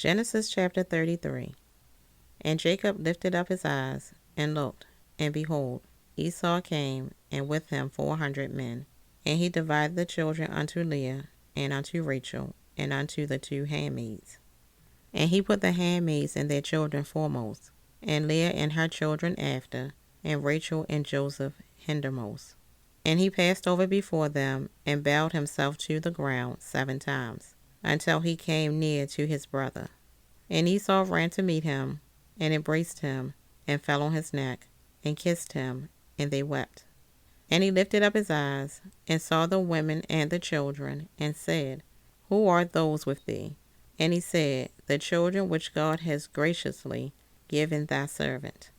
Genesis chapter 33. And Jacob lifted up his eyes, and looked, and behold, Esau came, and with him 400 men. And he divided the children unto Leah, and unto Rachel, and unto the 2 handmaids. And he put the handmaids and their children foremost, and Leah and her children after, and Rachel and Joseph hindermost. And he passed over before them, and bowed himself to the ground 7 times, until he came near to his brother. And Esau ran to meet him, and embraced him, and fell on his neck, and kissed him, and they wept. And he lifted up his eyes, and saw the women and the children, and said, Who are those with thee? And he said, The children which God has graciously given thy servant.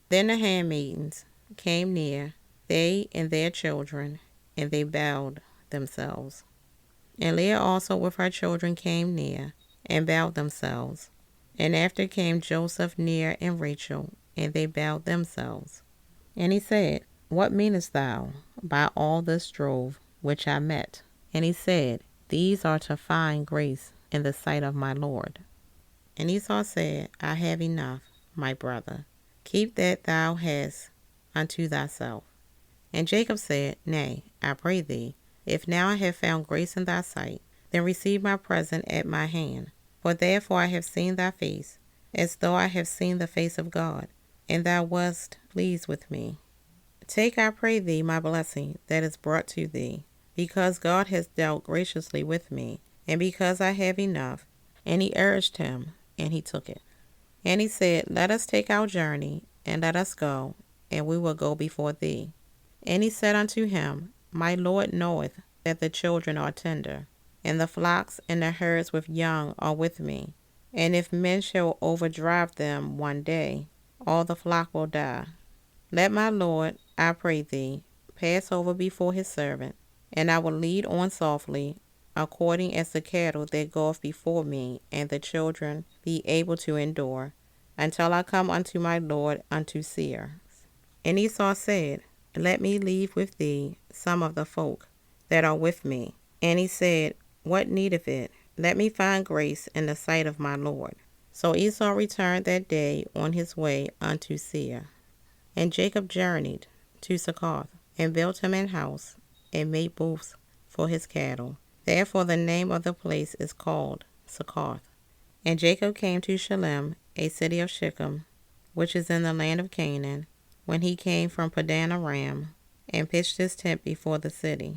Then the handmaidens came near, they and their children, and they bowed themselves. And Leah also with her children came near, and bowed themselves. And after came Joseph near, and Rachel, and they bowed themselves. And he said, What meanest thou by all this drove which I met? And he said, These are to find grace in the sight of my Lord. And Esau said, I have enough, my brother. Keep that thou hast unto thyself. And Jacob said, Nay, I pray thee, if now I have found grace in thy sight, then receive my present at my hand. For therefore I have seen thy face, as though I have seen the face of God, and thou wast pleased with me. Take, I pray thee, my blessing that is brought to thee, because God has dealt graciously with me, and because I have enough. And he urged him, and he took it. And he said, Let us take our journey, and let us go, and we will go before thee. And he said unto him, My Lord knoweth that the children are tender, and the flocks and the herds with young are with me. And if men shall overdrive them one day, all the flock will die. Let my Lord, I pray thee, pass over before his servant, and I will lead on softly, according as the cattle that goeth before me, and the children be able to endure, until I come unto my Lord unto Seir. And Esau said, Let me leave with thee some of the folk that are with me. And he said, What needeth it? Let me find grace in the sight of my Lord. So Esau returned that day on his way unto Seir. And Jacob journeyed to Succoth, and built him an house, and made booths for his cattle. Therefore the name of the place is called Succoth. And Jacob came to Shalem, a city of Shechem, which is in the land of Canaan, when he came from Padan Aram, and pitched his tent before the city.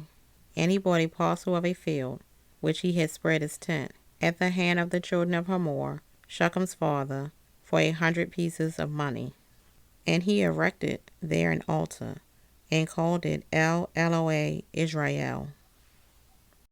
And he bought a parcel of a field, which he had spread his tent, at the hand of the children of Hamor, Shechem's father, for 100 pieces of money. And he erected there an altar, and called it El Elohe Israel.